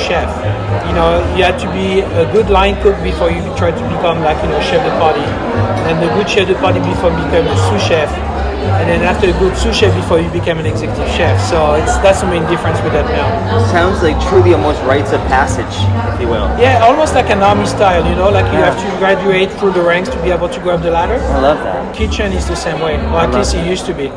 chef. You know, you had to be a good line cook before you try to become like, you know, chef de partie, and the good chef de partie before you become a sous chef, and then after a good sous chef before you become an executive chef. So that's the main difference with that now. Sounds like truly almost rites of passage, if you will. Yeah, almost like an army style, you know, like you have to graduate through the ranks to be able to go up the ladder. I love that. Kitchen is the same way, or at least it used to be.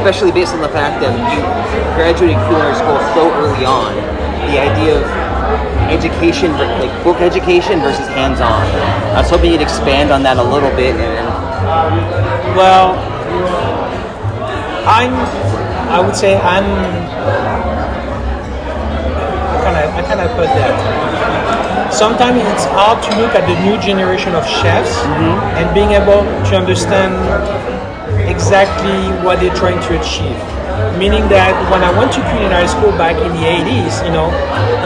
Especially based on the fact that you graduated culinary school so early on, the idea of education, like book education versus hands-on. I was hoping you'd expand on that a little bit. Well, I would say how can I put that? Sometimes it's hard to look at the new generation of chefs and being able to understand exactly what they're trying to achieve. Meaning that when I went to culinary school back in the 80s, you know,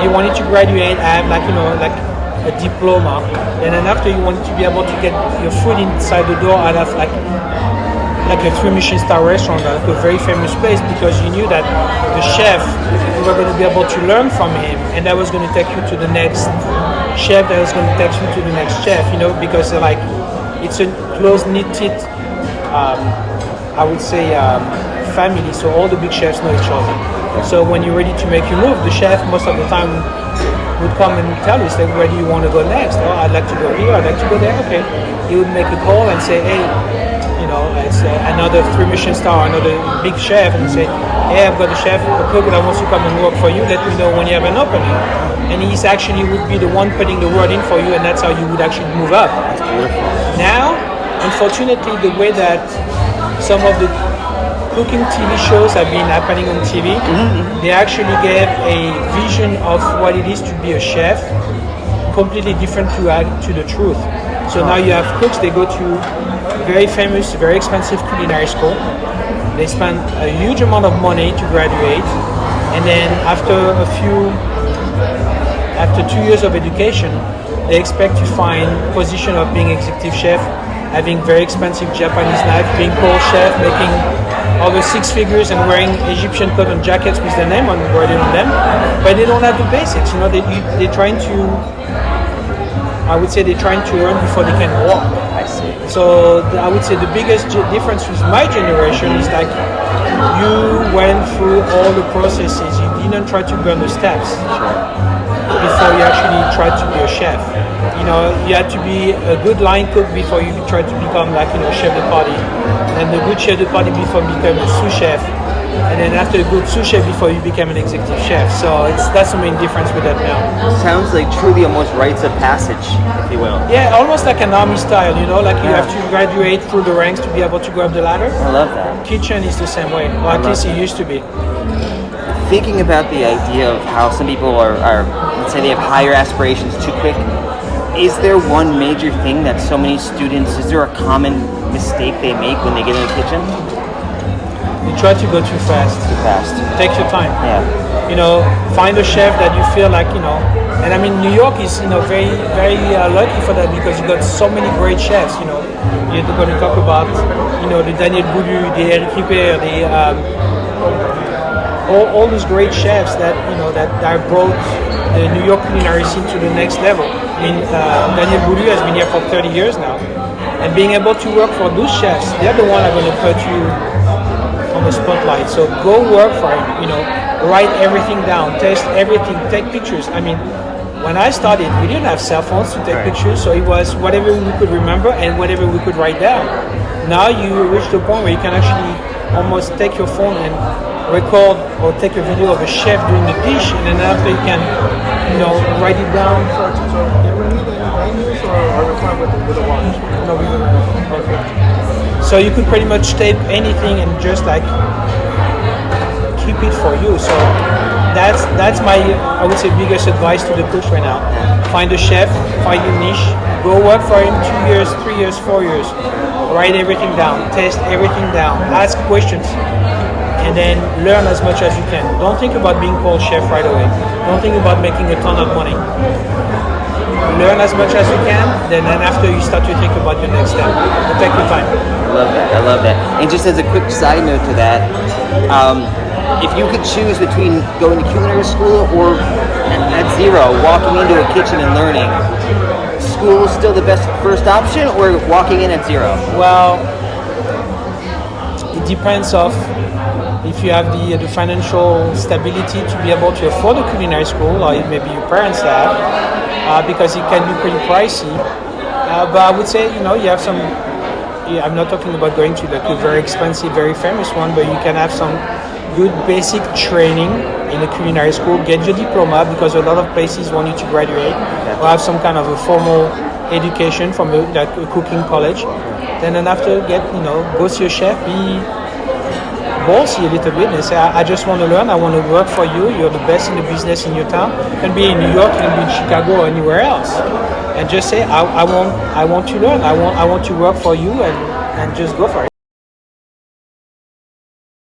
you wanted to graduate, have like, you know, like a diploma, and then after you wanted to be able to get your food inside the door out of like a 3 Michelin star restaurant, like a very famous place, because you knew that the chef, you were going to be able to learn from him, and that was going to take you to the next chef, that was going to take you to the next chef, you know, because like it's a close-knitted I would say family, so all the big chefs know each other. So when you're ready to make your move, the chef most of the time would come and tell you, say, where do you want to go next? Oh, I'd like to go here, I'd like to go there. Okay, he would make a call and say, hey, you know, it's another 3 Michelin star, another big chef, and say, hey, I've got a chef, a cook that wants to come and work for you. Let me know when you have an opening. And he's actually would be the one putting the word in for you, and that's how you would actually move up. Now, unfortunately, the way that some of the cooking TV shows have been happening on TV, they actually gave a vision of what it is to be a chef completely different to the truth. So now you have cooks, they go to very famous, very expensive culinary school. They spend a huge amount of money to graduate, and then after 2 years of education, they expect to find position of being executive chef, having very expensive Japanese knife, being cold chef, making over 6 figures and wearing Egyptian cotton jackets with their name embroidered on them, but they don't have the basics. You know, they're trying to, I would say they're trying to learn before they can walk. I see. So I would say the biggest difference with my generation is like you went through all the processes. You didn't try to burn the steps before you actually tried to be a chef. You know, you had to be a good line cook before you tried to become like, you know, chef de partie, and the good chef de partie before you become a sous chef, and then after a good sous chef before you become an executive chef. So that's the main difference with that now. Sounds like truly almost rites of passage, if you will. Yeah, almost like an army style, you know, like you have to graduate through the ranks to be able to go up the ladder. I love that. Kitchen is the same way, or at least it used to be. Thinking about the idea of how some people are, let's say they have higher aspirations too quick, is there one major thing that so many students, is there a common mistake they make when they get in the kitchen? You try to go too fast. Too fast. Take your time. Yeah. You know, find a chef that you feel like, you know, and I mean, New York is, you know, very, very lucky for that, because you got so many great chefs, you know. You're going to talk about, you know, the Daniel Boulu, the Eric Ripper, all those great chefs that, you know, that brought the New York culinary scene to the next level. I mean, Daniel Boulu has been here for 30 years now, and being able to work for those chefs, they're the one that are going to put you on the spotlight. So go work for him, you know, write everything down, test everything, take pictures. I mean, when I started, we didn't have cell phones to take pictures, so it was whatever we could remember and whatever we could write down. Now you reach the point where you can actually almost take your phone and record or take a video of a chef doing the dish, and then after you can, you know, write it down. So can we need any menus, or are we fine with the watch? No, we don't. Okay. So you could pretty much tape anything and just like keep it for you. So that's my, I would say, biggest advice to the cooks right now. Find a chef, find your niche, go work for him 2 years, 3 years, 4 years. Write everything down, test everything down, ask questions, and then learn as much as you can. Don't think about being called chef right away. Don't think about making a ton of money. learn as much as you can. Then after you start to think about your next step. But take your time. I love that. And just as a quick side note to that, if you could choose between going to culinary school or at zero, walking into a kitchen and learning, school is still the best first option, or walking in at zero? Well, it depends of if you have the financial stability to be able to afford a culinary school, or maybe your parents have, because it can be pretty pricey. But I would say, you have some. I'm not talking about going to like a very expensive, very famous one, but you can have some good basic training in a culinary school. Get your diploma, because a lot of places want you to graduate or have some kind of a formal education from a cooking college. Then after go see a chef, be ballsy a little bit and say, I just want to learn, I want to work for you, you're the best in the business in your town. You can be in New York, you can be in Chicago or anywhere else. And just say, I want to learn, I want to work for you, and just go for it.